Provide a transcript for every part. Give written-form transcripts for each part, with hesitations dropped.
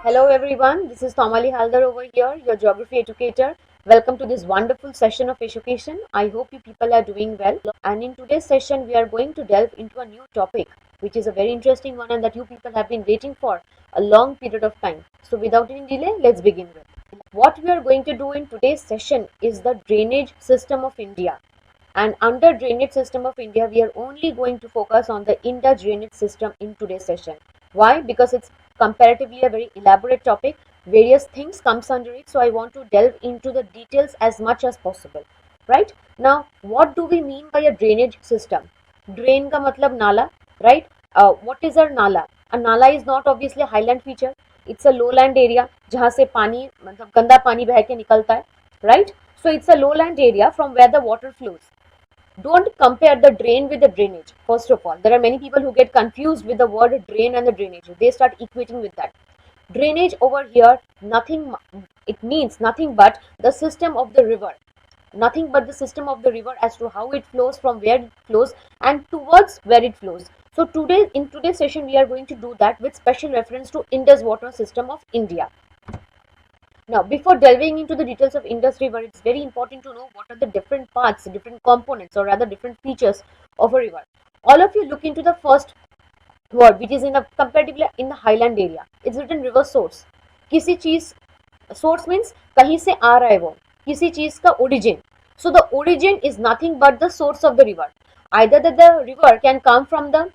Hello everyone, this is Tomali Haldar over here, your geography educator. Welcome to this wonderful session of education. I hope you people are doing well. And in today's session, we are going to delve into a new topic, which is a very interesting one and that you people have been waiting for a long period of time. So without any delay, let's begin with. What we are going to do in today's session is the drainage system of India. And under drainage system of India, we are only going to focus on the Indus drainage system in today's session. Why? Because it's comparatively a very elaborate topic. Various things comes under it. So I want to delve into the details as much as possible. Right? Now, what do we mean by a drainage system? Drain ka matlab nala, right? What is a nala? A nala is not obviously a highland feature. It's a lowland area जहाँ से पानी मतलब गंदा पानी बह के निकलता है, right? So it's a lowland area from where the water flows. Don't compare the drain with the drainage. First of all, there are many people who get confused with the word drain and the drainage. They start equating with that. Drainage over here, it means nothing but the system of the river. Nothing but the system of the river as to how it flows, from where it flows, and towards where it flows. So in today's session, we are going to do that with special reference to Indus water system of India. Now, before delving into the details of Indus River, it's very important to know what are the different parts, different components, or rather different features of a river. All of you look into the first word, which is comparatively in the highland area. It's written river source. किसी चीज source means कहीं से आ रहा है वो, किसी चीज का origin. So the origin is nothing but the source of the river. Either that the river can come from the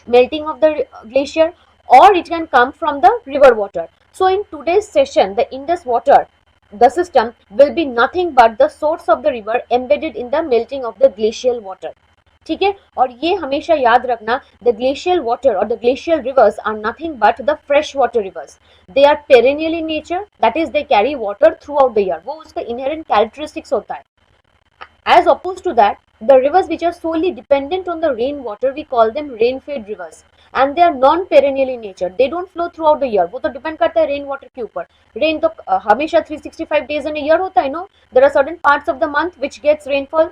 melting of the glacier or it can come from the river water. So in today's session, the Indus water, the system will be nothing but the source of the river embedded in the melting of the glacial water. ठीक है, और ये हमेशा याद रखना, the glacial water or the glacial rivers are nothing but the freshwater rivers. They are perennial in nature, that is they carry water throughout the year. वो उसका inherent characteristics होता है. As opposed to that, the rivers which are solely dependent on the rainwater, we call them rain-fed rivers. And they are non-perennial in nature. They don't flow throughout the year. वो तो depend करता है rainwater के ऊपर. Rain तो हमेशा 365 days in a year होता है, no? There are certain parts of the month which gets rainfall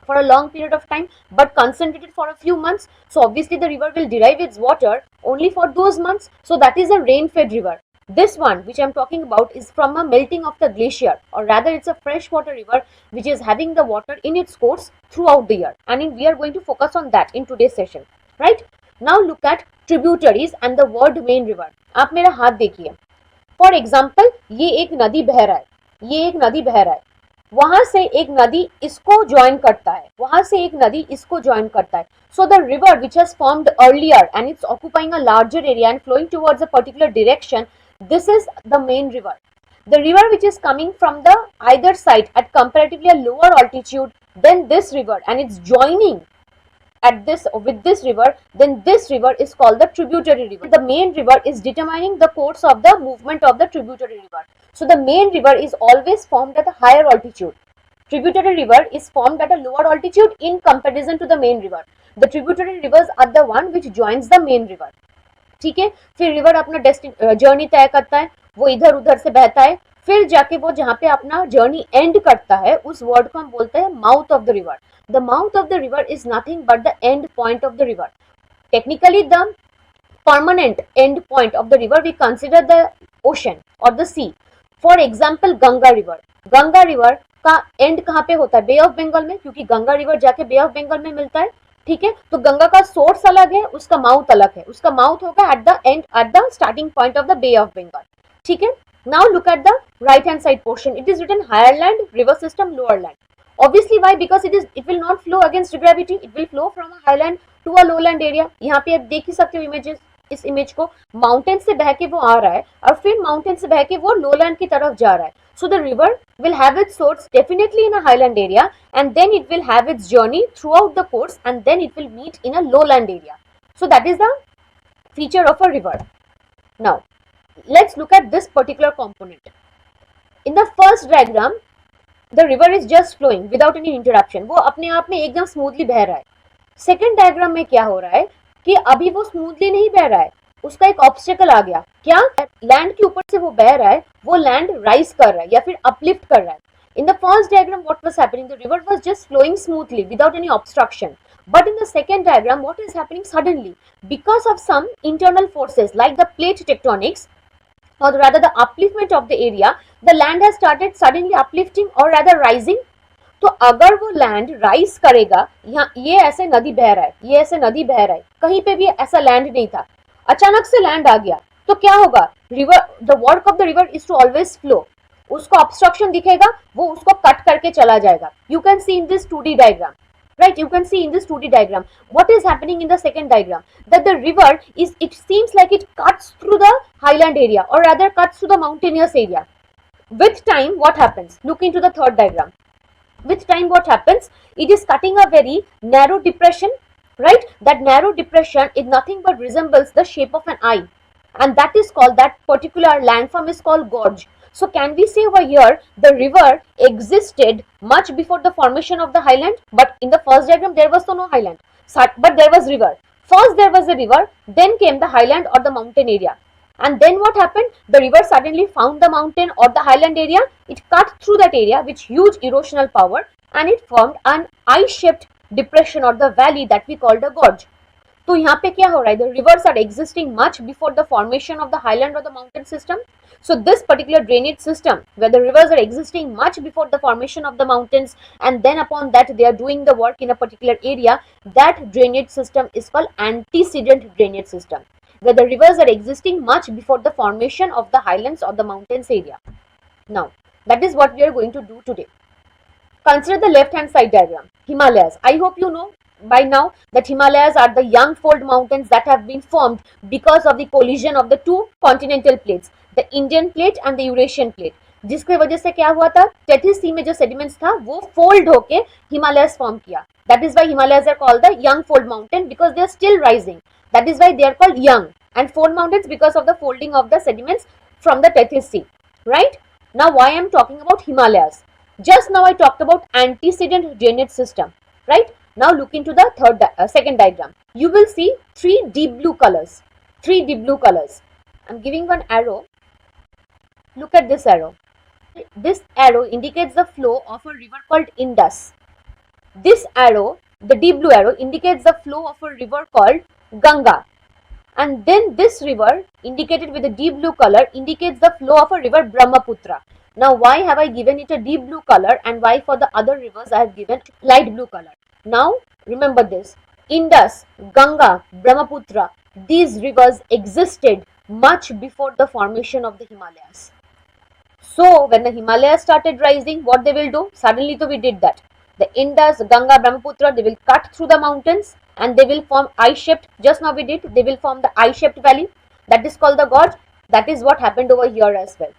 for a long period of time, but concentrated for a few months. So obviously the river will derive its water only for those months. So that is a rain-fed river. This one which I am talking about is from a melting of the glacier, or rather it's a freshwater river which is having the water in its course throughout the year, and we are going to focus on that in today's session. Right? Now look at tributaries and the word main river. आप मेरा हाथ देखिए. For example, ये एक नदी बह रहा है, ये एक नदी बह रहा है, वहां से एक नदी इसको ज्वाइन करता है, वहां से एक नदी इसको ज्वाइन करता है. So the river which has formed earlier and it's occupying a larger area and flowing towards a particular direction, this is the main river. The river which is coming from the either side at comparatively a lower altitude than this river and it's joining at this with this river, then this river is called the tributary river. The main river is determining the course of the movement of the tributary river. So the main river is always formed at a higher altitude. Tributary river is formed at a lower altitude in comparison to the main river. The tributary rivers are the one which joins the main river. ठीक है, फिर river अपना journey तय करता है, वो इधर उधर से बहता है, फिर जाके वो जहाँ पे अपना जर्नी एंड करता है उस वर्ड को हम बोलते हैं mouth of the river. The mouth of the river is nothing but the end point of the river. Technically the permanent end point of the river we consider the ocean और the sea. For example Ganga river. Ganga river का end कहाँ पे होता है? बे of Bengal में, क्योंकि Ganga river जाके बे of Bengal में मिलता है. ठीक है, तो गंगा का सोर्स अलग है, उसका माउथ अलग है. उसका माउथ होगा at the end, at the starting point of the bay of Bengal. ठीक है, now look at the right hand side portion. It is written higher land river system lower land. Obviously why? Because it will not flow against gravity. It will flow from a highland to a lowland area. यहाँ पे आप देख ही सकते हो images, इस image को. Mountain से बह के वो आ रहा है और फिर माउंटेन से बह के वो लोलैंड की तरफ जा रहा है. So the river will have its source definitely in a highland area and then it will have its journey throughout the course and then it will meet in a lowland area. So that is the feature of a river. Now let's look at this particular component. In the first diagram, the river is just flowing without any interruption. वो अपने आप में एकदम smoothly बह रहा है. Second diagram में क्या हो रहा है कि अभी वो स्मूथली नहीं बह रहा है, उसका एक ऑब्स्टेकल आ गया. क्या? लैंड के ऊपर से वो बह रहा है, वो लैंड राइज कर रहा है या फिर अपलिफ्ट कर रहा है. In the first diagram, what was happening? The river was just flowing smoothly without any obstruction. But in the second diagram, what is happening suddenly? Because of some internal forces like the plate tectonics, or rather the upliftment of the area, the land has started suddenly uplifting or rather rising. तो अगर वो land rise करेगा, यहाँ ये ऐसे नदी बह रहा है, ये ऐसे नदी बह रहा है, कहीं पे भी ऐसा लैंड नहीं था, अचानक से लैंड आ गया, तो क्या होगा? River, the work of the river is to always flow. उसको ऑब्स्ट्रक्शन दिखेगा, वो उसको कट करके चला जाएगा. You can see in this 2D diagram, right? You can see in this 2D diagram what is happening in the second diagram, that the river is, it seems like it cuts through the highland area or rather cuts through the mountainous area. With time what happens? Look into the third diagram. With time what happens? It is cutting a very narrow depression, right? That narrow depression is nothing but resembles the shape of an eye, and that is called, that particular landform is called gorge. So can we say over here the river existed much before the formation of the highland? But in the first diagram there was no highland, but there was river. First there was a river, then came the highland or the mountain area. And then what happened? The river suddenly found the mountain or the highland area, it cut through that area with huge erosional power, and it formed an eye-shaped depression or the valley that we called a gorge. तो यहाँ पे क्या हो रहा है? The rivers are existing much before the formation of the highland or the mountain system. So this particular drainage system, where the rivers are existing much before the formation of the mountains, and then upon that they are doing the work in a particular area, that drainage system is called antecedent drainage system, where the rivers are existing much before the formation of the highlands or the mountains area. Now, that is what we are going to do today. Consider the left hand side diagram. Himalayas. I hope you know by now that Himalayas are the young fold mountains that have been formed because of the collision of the two continental plates, the Indian plate and the Eurasian plate. जिसकी वजह से क्या हुआ था? Tethys sea में जो sediments था वो फोल्ड होके हिमालयस फॉर्म किया. That is why Himalayas are called the young fold mountain, because they are still rising. That is why they are called young, and fold mountains because of the folding of the sediments from the Tethys Sea. Right? Now why I am talking about Himalayas? Just now I talked about antecedent drainage system. Right? Now look into the second diagram. You will see three deep blue colors. Three deep blue colors. I'm giving one arrow. Look at this arrow. This arrow indicates the flow of a river called Indus. This arrow, the deep blue arrow, indicates the flow of a river called Ganga. And then this river, indicated with a deep blue color, indicates the flow of a river Brahmaputra. Now why have I given it a deep blue color, and why for the other rivers I have given light blue color? Now remember this, Indus, Ganga, Brahmaputra, these rivers existed much before the formation of the Himalayas. So when the Himalayas started rising, what they will do? Suddenly we did that. The Indus, Ganga, Brahmaputra, they will cut through the mountains and they will form eye-shaped, just now we did, they will form the eye-shaped valley. That is called the gorge. That is what happened over here as well.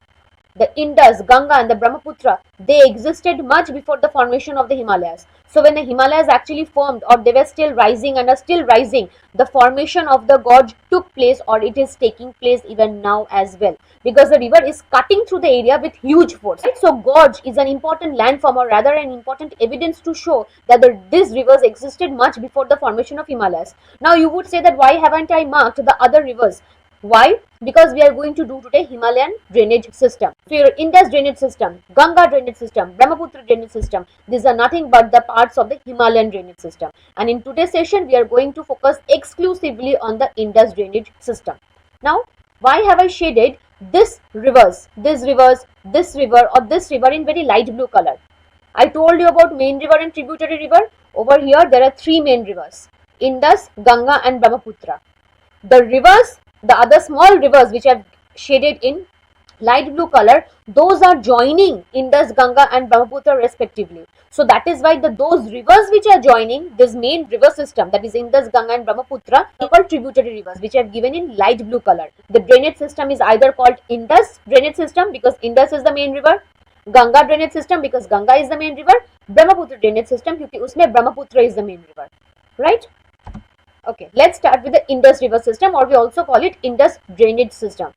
The Indus, Ganga and the Brahmaputra, they existed much before the formation of the Himalayas. So when the Himalayas actually formed, or they were still rising and are still rising, the formation of the gorge took place, or it is taking place even now as well, because the river is cutting through the area with huge force. Right? So gorge is an important landform, or rather an important evidence to show that these rivers existed much before the formation of Himalayas. Now you would say that why haven't I marked the other rivers? Why? Because we are going to do today Himalayan drainage system. So your Indus drainage system, Ganga drainage system, Brahmaputra drainage system, these are nothing but the parts of the Himalayan drainage system. And in today's session, we are going to focus exclusively on the Indus drainage system. Now, why have I shaded this rivers, this river, or this river in very light blue color? I told you about main river and tributary river. Over here, there are three main rivers, Indus, Ganga and Brahmaputra. The rivers, the other small rivers which I've shaded in light blue color, those are joining Indus, Ganga and Brahmaputra respectively. So that is why those rivers which are joining this main river system, that is Indus, Ganga and Brahmaputra, are called tributary rivers, which I have given in light blue color. The drainage system is either called Indus drainage system because Indus is the main river, Ganga drainage system because Ganga is the main river, Brahmaputra drainage system because usme Brahmaputra is the main river. Right? Okay, let's start with the Indus river system, or we also call it Indus drainage system.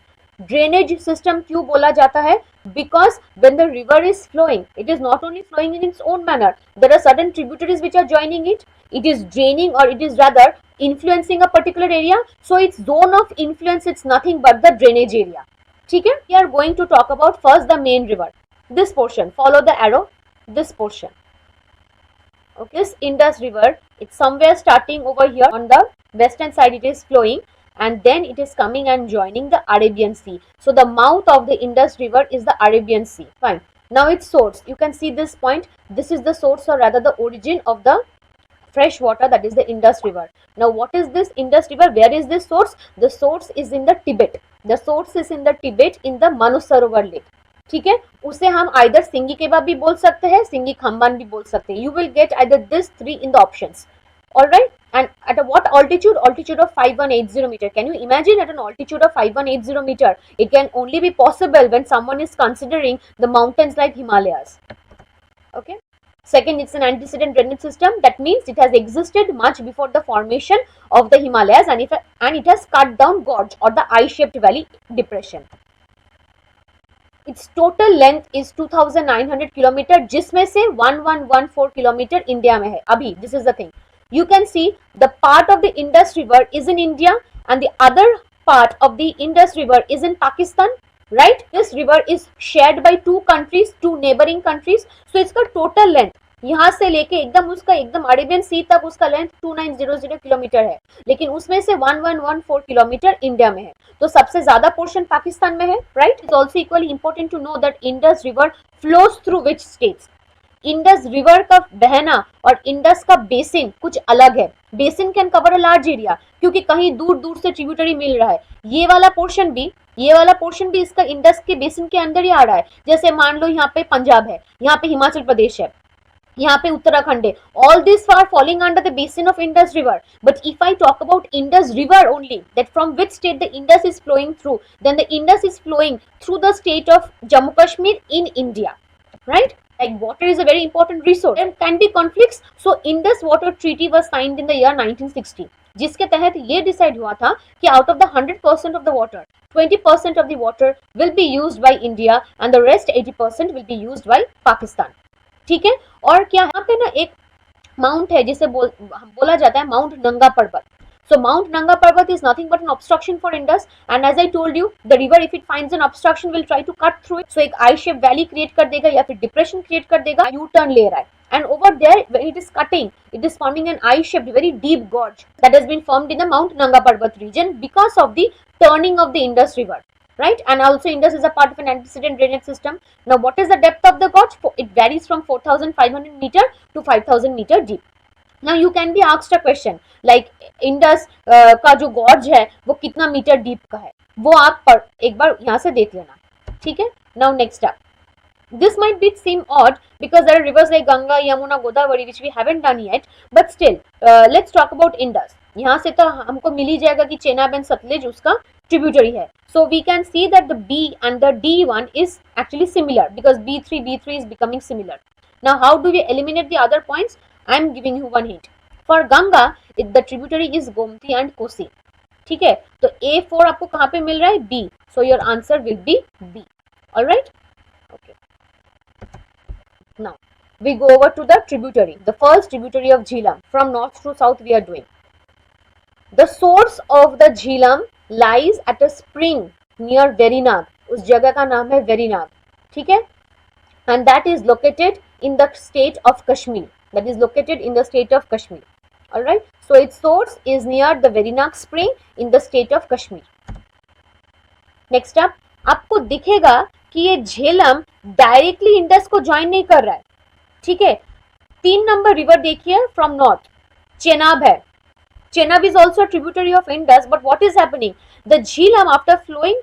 Drainage system क्यों बोला जाता है? Because when the river is flowing, it is not only flowing in its own manner. There are certain tributaries which are joining it. It is draining, or it is rather influencing a particular area. So its zone of influence, it's nothing but the drainage area. ठीक है? We are going to talk about first the main river. This portion. Follow the arrow. This portion. Okay, this Indus River, it's somewhere starting over here on the western side, it is flowing, and then it is coming and joining the Arabian Sea. So the mouth of the Indus River is the Arabian Sea. Fine. Now its source, you can see this point. This is the source, or rather the origin of the fresh water, that is the Indus River. Now what is this Indus River? Where is this source? The source is in the Tibet. The source is in the Tibet in the Manasarovar lake. ठीक है, उसे हम either सिंगी केबा भी बोल सकते हैं, सिंगी खम्बान भी बोल सकते हैं. You will get either this three in the options. All right. And at a what altitude? Altitude of 5180 meter. Can you imagine at an altitude of 5180 meter? It can only be possible when someone is considering the mountains like Himalayas. Okay. Second, it's an antecedent drainage system. That means it has existed much before the formation of the Himalayas, and it has cut down gorge or the eye-shaped valley depression. Its total length is 2900 kilometre, जिसमें से 1114 kilometre India में है. अभी this is the thing. You can see the part of the Indus River is in India and the other part of the Indus River is in Pakistan. Right? This river is shared by two countries, two neighboring countries. So इसका total length यहाँ से लेके एकदम Arabian सी तक उसका length 2900 kilometre है, लेकिन उसमें से 1114 किलोमीटर इंडिया में है. तो सबसे ज्यादा पोर्शन पाकिस्तान में है. Right. It's also equally important to know that Indus river flows through which states. Indus river का बहना और इंडस का बेसिन कुछ अलग है. Basin can cover a large area, क्योंकि कहीं दूर दूर से ट्रिब्यूटरी मिल रहा है. ये वाला पोर्शन भी इसका इंडस के बेसिन के अंदर ही आ रहा है. जैसे मान लो यहाँ पे पंजाब है, यहाँ पे हिमाचल प्रदेश है, यहाँ पे उत्तराखंड है. All this are falling under the basin of Indus river. But if I talk about Indus river only, that from which state the Indus is flowing through, then the Indus is flowing through the state of Jammu Kashmir in India. Right. Like water is a very important resource. There can be conflicts. So Indus Water Treaty was signed in the year 1960, जिसके तहत ये decide हुआ था कि out of the 100% of the water, 20% of the water will be used by India and the rest 80% will be used by Pakistan. ठीक है. और क्या यहाँ पे ना एक माउंट है जिसे बोला जाता है माउंट नंगा पर्वत. So Mount Nanga Parbat is nothing but an obstruction for Indus, and as I told you, the river if it finds an obstruction will try to cut through it. So एक I-shaped valley create कर देगा या फिर depression create कर देगा, U-turn ले रहा है. And over there when it is cutting, it is forming an I-shaped very deep gorge that has been formed in the Mount Nanga Parbat region because of the turning of the Indus River. Right. And also Indus is a part of an antecedent drainage system. Now what is the depth of the gorge? It varies from 4500 meter to 5000 meter deep. Now you can be asked a question like Indus का जो gorge है वो कितना metre deep का है, वो आप एक बार यहाँ से देख लेना. ठीक है. Now next up, this might be seem odd because there are rivers like Ganga, Yamuna, Godavari which we haven't done yet, but still let's talk about Indus. यहाँ से तो हमको मिल ही जाएगा कि चेनाब एंड सतलेज उसका ट्रिब्यूटरी है. So we can see that the B and the D1 is actually similar because B3 is becoming similar. Now how do we eliminate the other points? I am giving you one hint. For Ganga, the tributary is Gomti and Kosi. ठीक है. तो A4 आपको कहाँ पे मिल रहा है? B. So your answer will be B. All right. Okay. Now we go over to the tributary. The first tributary of Jhelum. From north to south we are doing. The source of the Jhelum lies at a spring near Verinag. उस जगह का नाम है Verinag. ठीक है. And that is located in the state of Kashmir. That is located in the state of Kashmir. All right. So its source is near the Verinag spring in the state of Kashmir. Next up, आपको दिखेगा कि ये Jhelum directly Indus को join नहीं कर रहा है. ठीक है. 3 नंबर रिवर देखिए फ्रॉम नॉर्थ, चेनाब है. Chenab is also a tributary of Indus, but what is happening? The Jhelum, after flowing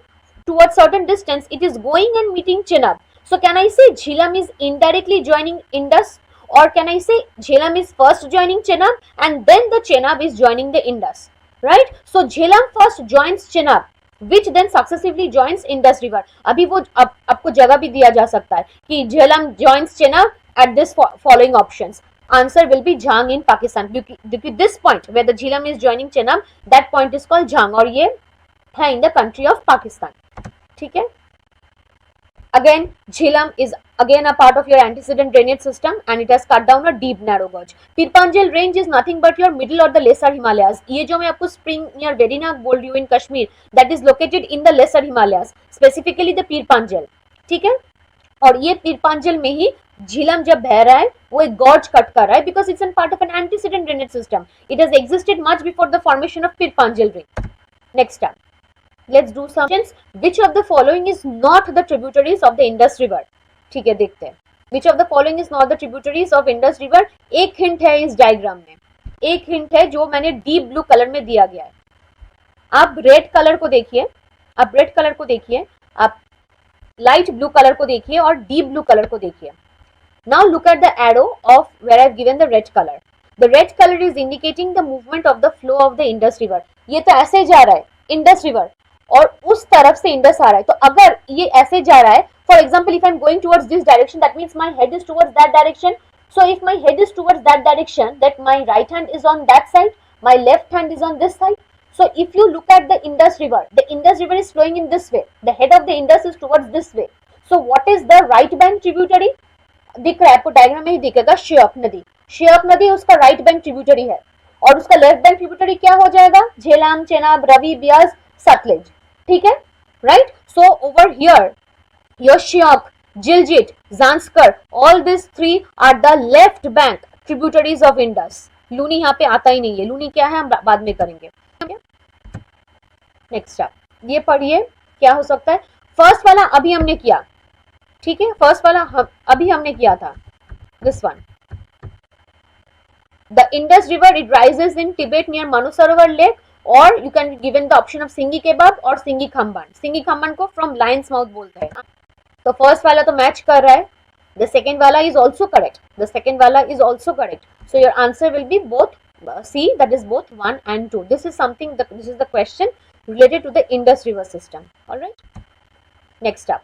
towards certain distance, it is going and meeting Chenab. So can I say Jhelum is indirectly joining Indus, or can I say Jhelum is first joining Chenab and then the Chenab is joining the Indus, right? So Jhelum first joins Chenab, which then successively joins Indus River. अभी वो आपको जगह भी दिया जा सकता है कि Jhelum joins Chenab at this following options. Answer will be Jhang in Pakistan. Because this point where the Jhelum is joining Chenab, that point is called Jhang, और ये है in the country of Pakistan. ठीक है. Again, Jhelum is again a part of your antecedent drainage system and it has cut down a deep narrow gorge. Pirpanjal range is nothing but your middle or the lesser Himalayas. ये जो मैं आपको spring near Verinag बोल रही हूँ in Kashmir, that is located in the lesser Himalayas, specifically the Pirpanjal. ठीक है. और ये पीरपांजल में ही झीलम जब बह रहा है वो एक गॉर्ज कट कर रहा है because it's an part of an antecedent drainage system. It has existed much before the formation of Pir Panjal range. Next up, let's do some questions. Which of the following is not the tributaries of the Indus River? ठीक है, देखते हैं. Which of the following is not the tributaries of Indus River? एक hint है इस diagram में, एक hint है जो मैंने डीप ब्लू कलर में दिया गया है. आप रेड कलर को देखिए, आप रेड कलर को देखिए, आप लाइट ब्लू कलर को देखिए और डीप ब्लू कलर को देखिए. Now look at the arrow of where I've given the red color. The red color is indicating the movement of the flow of the Indus River. ये तो ऐसे जा रहा है इंडस रिवर और उस तरफ से इंडस आ रहा है. तो अगर ये ऐसे जा रहा है, for example if I am going towards this direction, that means my head is towards that direction. So if my head is towards that direction, that my right hand is on that side, my left hand is on this side. So if you look at the Indus River is flowing in this way. The head of the Indus is towards this way. So what is the right bank tributary? दिख रहा है आपको, diagram में ही दिखेगा, श्योक नदी. श्योक नदी उसका right bank tributary है और उसका लेफ्ट बैंक ट्रिब्यूटरी क्या हो जाएगा? झेलम, चेनाब, रवि, ब्यास, सतलेज. ठीक है, right. So over here your Shyok, Gilgit, Zanskar, all this three are the left bank tributaries of Indus. Luni यहाँ पे आता ही नहीं है. लूनी क्या है हम बाद में करेंगे. नेक्स्ट आप ये पढ़िए, क्या हो सकता है. फर्स्ट वाला अभी हमने किया, ठीक है, फर्स्ट वाला अभी हमने किया था, this one. The Indus River, it rises in Tibet near Mansarovar Lake, or you can be given the option of Singhi Kebab or Singhi Khamban. Singhi Khamban को from lion's mouth बोलते हैं. तो first वाला तो match कर रहा है. The second वाला is also correct. The second वाला is also correct. So your answer will be both C, that is both 1 and 2. This is something that this is the question related to the Indus River system. All right. Next up.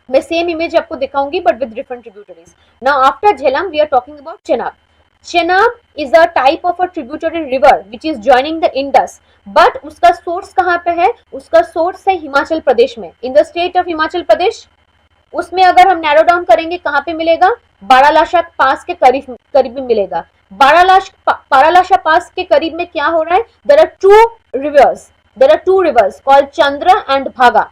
मैं same image आपको दिखाऊंगी but with different tributaries. Now after Jhelum we are talking about Chenab. Chenab is a type of a tributary river which is joining the Indus, but उसका source कहाँ पे है? उसका source है हिमाचल प्रदेश में, in the state of Himachal Pradesh. उसमें अगर हम नैरो डाउन करेंगे कहाँ पे मिलेगा? बारालाशा पास के करीब में मिलेगा. बारालाशा पास के करीब में क्या हो रहा है? There are two rivers called Chandra and Bhaga.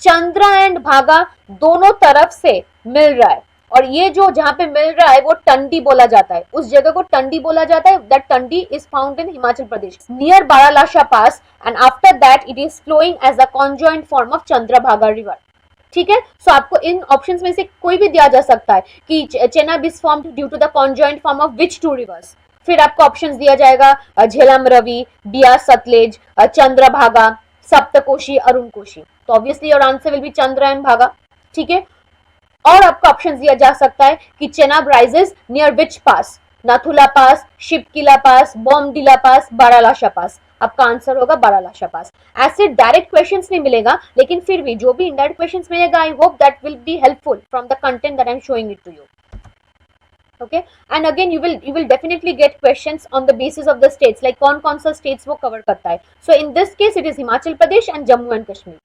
Chandra and भागा दोनों तरफ से मिल रहा है और ये जो जहां पे मिल रहा है वो टंडी बोला जाता है. उस जगह को टंडी बोला जाता है. That Tandi is found in Himachal Pradesh near Baralacha pass and after that it is flowing as a conjoint form of Chandrabhaga river. ठीक है. सो आपको इन ऑप्शंस में से कोई भी दिया जा सकता है कि Chenab is formed due to the conjoint form of which two rivers. फिर आपको ऑप्शंस दिया जाएगा झेलम रवि, बियास सतलेज, चंद्रभागा, सप्तकोशी, अरुण कोशी. तो obviously your answer will be Chandra and भागा. ठीक है. और आपको ऑप्शन दिया जा सकता है कि चेनाब राइजेस नियर विच पास? नाथुला पास, शिपकिला पास, बॉम्बडिला पास, बारालाशा पास. आपका आंसर होगा बारालाशा पास. ऐसे डायरेक्ट क्वेश्चंस नहीं मिलेगा, लेकिन फिर भी जो भी इनडायरेक्ट क्वेश्चंस मिलेगा I hope that will be helpful from the content that I am showing it to you. Okay, and again you will definitely get questions on the basis of the states, like कौन सा states वो cover करता है. So in this case it is Himachal Pradesh and Jammu and Kashmir.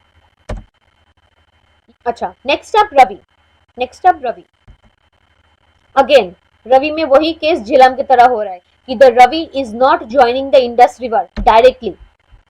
अच्छा, next up Ravi. Again Ravi में वही case Jhelum की तरह हो रहा है कि the Ravi is not joining the Indus river directly.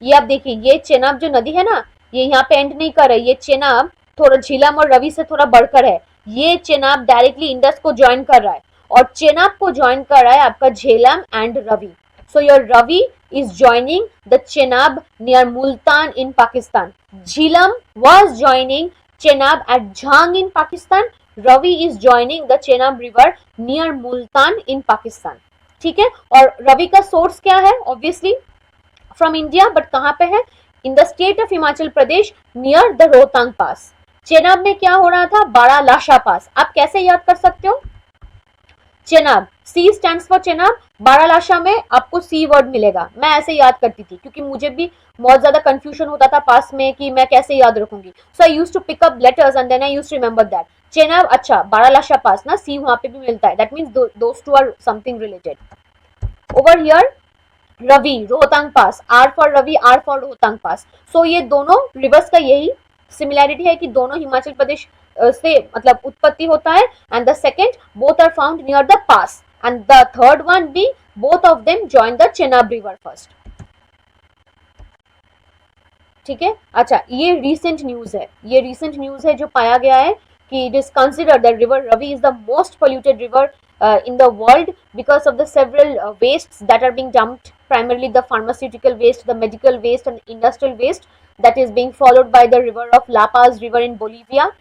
ये आप देखिए, ये चेनाब जो नदी है ना, ये यहाँ पे एंड नहीं कर रहा है. ये चेनाब थोड़ा झेलम और रवि से थोड़ा बढ़कर है. ये चेनाब डायरेक्टली इंडस को ज्वाइन कर रहा है और चेनाब को ज्वाइन कर रहा है आपका Jhelum and Ravi. So your Ravi is joining the Chenab near Multan in Pakistan. Jhelum was joining Chenab at Jhang in Pakistan. Ravi is joining the Chenab river near Multan in Pakistan. ठीक है. और रवि का सोर्स क्या है? ऑब्वियसली फ्रॉम इंडिया, बट कहाँ पे है? In the state of Himachal Pradesh near the Rohtang pass. Chenab में क्या हो रहा था? बारालाशा पास. आप कैसे याद कर सकते हो? Chenab, C stands for Chenab. Baralacha में आपको C वर्ड मिलेगा. मैं ऐसे याद करती थी क्योंकि मुझे भी बहुत ज्यादा कंफ्यूजन होता था पास में कि मैं कैसे याद रखूंगी. So I used to pick up letters and then I used to remember that. Chenab, अच्छा बारालाशा पास ना, C वहां पे भी मिलता है. That means those two are something related. Over here Ravi, Rohtang pass. R for Ravi, R for Rohtang pass. So ये दोनों reverse का यही सिमिलैरिटी है कि दोनों हिमाचल प्रदेश से मतलब उत्पत्ति होता है. And the second, both are found near the pass. And the third one B, both of them join the Chenab river first. ठीक है. अच्छा, ये रीसेंट न्यूज है जो पाया गया है it is considered that river Ravi is the most polluted river in the world because of the several wastes that are being dumped, primarily the pharmaceutical waste, the medical waste, and industrial waste that is being followed by the river of La Paz river in Bolivia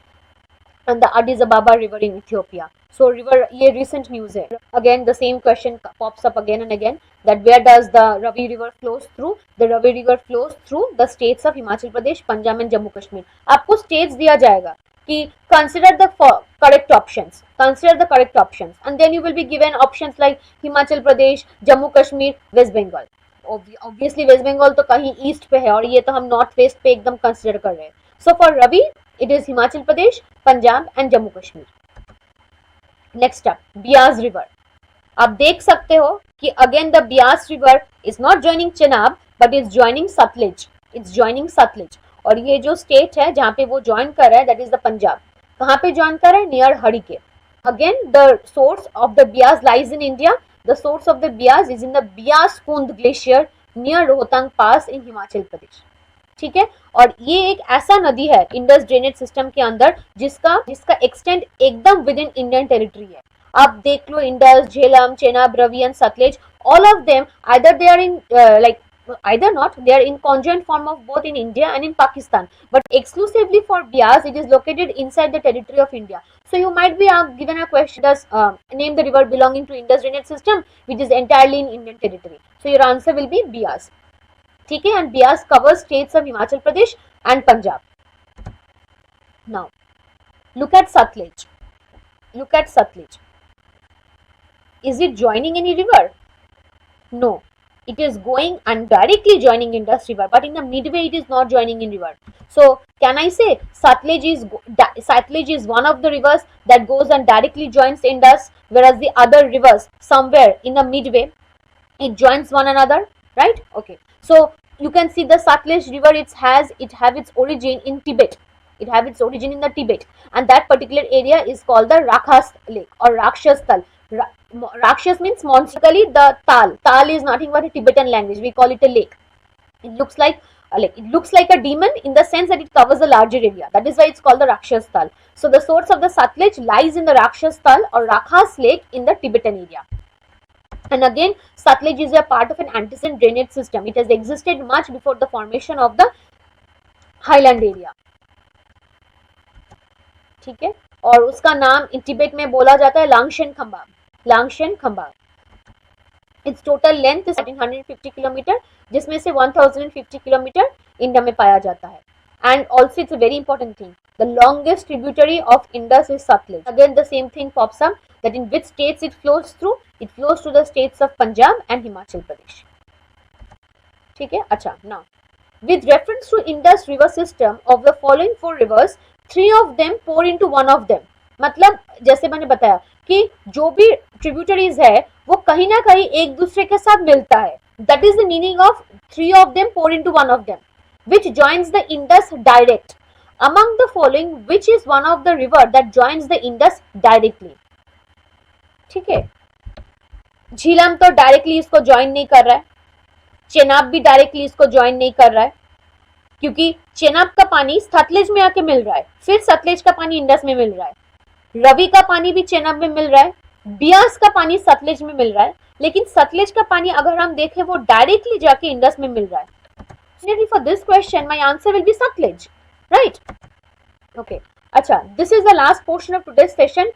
and the Addis Ababa river in Ethiopia. So river, ये recent news है. Again the same question pops up again and again, that where does the Ravi river flows through? The Ravi river flows through the states of Himachal Pradesh, Punjab and Jammu Kashmir. आपको states दिया जाएगा कि consider the correct options, and then you will be given options like Himachal Pradesh, Jammu Kashmir, West Bengal. Obviously West Bengal तो कहीं east पे है और ये तो हम north west पे एकदम consider कर रहे हैं. So for Ravi it is Himachal Pradesh, Punjab and Jammu Kashmir. Next up, Beas river. आप देख सकते हो कि again the Beas river is not joining Chenab but is joining Satluj. It's joining Satluj. और ये जो स्टेट है जहाँ पे वो ज्वाइन कर रहा है, दैट इज द पंजाब. कहाँ पे ज्वाइन कर रहा है? Near Harike. Again the source of the Beas lies in India. The source of the Beas is in the Beas कुंद ग्लेशियर नियर रोहतांग पास इन हिमाचल प्रदेश. ठीक है. और ये एक ऐसा नदी है इंडस ड्रेनेज सिस्टम के अंदर जिसका एक्सटेंड एकदम विद इन इंडियन टेरिटरी है. आप देख लो Indus, Jhelum, Chenab, Ravi and Sutlej, all of them either they are in either not, they are in conjoint form of both in India and in Pakistan, but exclusively for Beas it is located inside the territory of India. So you might be given a question, does name the river belonging to Indus drainage system which is entirely in Indian territory. So your answer will be Beas. ठीक है. And Beas covers states of Himachal Pradesh and Punjab. Now look at Satluj. Is it joining any river? No, it is going and directly joining Indus river, but in the midway it is not joining in river. So can I say Satluj is one of the rivers that goes and directly joins Indus, whereas the other rivers somewhere in the midway it joins one another, right? Okay, so you can see the Satluj river, it have its origin in Tibet. It have its origin in the Tibet, and that particular area is called the Rakhas lake or Rakshas Tal. Rakshas means monstrosity. The Tal is nothing but a Tibetan language. We call it a lake. It looks like a demon in the sense that it covers a larger area. That is why it's called the Rakshas Tal. So the source of the Satluj lies in the Rakshas Tal or Rakhas lake in the Tibetan area. And again, Satluj is a part of an antecedent drainage system. It has existed much before the formation of the highland area. ठीक है. और उसका नाम इन तिब्बत में बोला जाता है लांगशन खंबा. Its total length is 1350 kilometre, जिसमें से 1050 किलोमीटर इंडिया में पाया जाता है. And also it's a very important thing, the longest tributary of Indus is Satluj. Again the same thing pops up, that in which states it flows through. It flows to the states of Punjab and Himachal Pradesh. ठीक है. अच्छा, now with reference to Indus river system, of the following 4 rivers, 3 of them pour into one of them. मतलब जैसे मैंने बताया कि जो भी ट्रिब्यूटरीज है वो कहीं ना कहीं एक दूसरे के साथ मिलता है. That is the meaning of 3 of them pour into one of them, which joins the Indus direct. Among the following, which is one of the river that joins the Indus directly? ठीक है. झीलम तो directly इसको join नहीं कर रहा है. चेनाब भी directly इसको ज्वाइन नहीं कर रहा है, क्योंकि चेनाब का पानी सतलुज में आके मिल रहा है, फिर सतलुज का पानी इंडस में मिल रहा है. रवि का पानी भी चेनाब में मिल रहा है, बियास का पानी सतलुज में मिल रहा है, लेकिन सतलुज का पानी अगर हम देखें वो डायरेक्टली जाके इंडस में मिल रहा है. For this question, my answer will be Satluj, right? Okay. अच्छा, this is the last portion of today's session.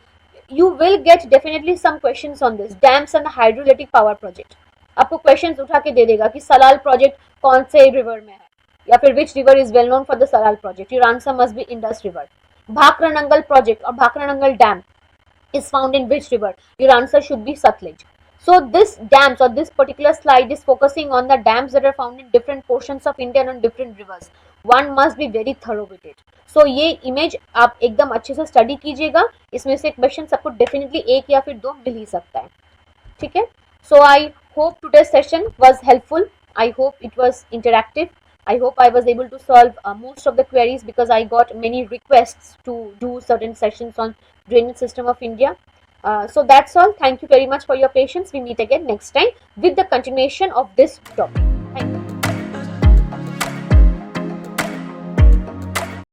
You will get definitely some questions on this dams and the hydroelectric power project. आपको questions उठा के दे देगा कि Salal project कौन से river में है, या फिर which river is well known for the Salal project. Your answer must be Indus river. Bhakranangal project or Bhakranangal dam is found in which river? Your answer should be Satluj. So this dams or this particular slide is focusing on the dams that are found in different portions of India and on different rivers. One must be very thorough with it. So ये image आप एकदम अच्छे से study कीजिएगा. इसमें से question सबको definitely एक या फिर 2 मिल ही सकता है. ठीक है. So I hope today's session was helpful. I hope it was interactive. I hope I was able to solve most of the queries, because I got many requests to do certain sessions on drainage system of India. So that's all. Thank you very much for your patience. We meet again next time with the continuation of this topic.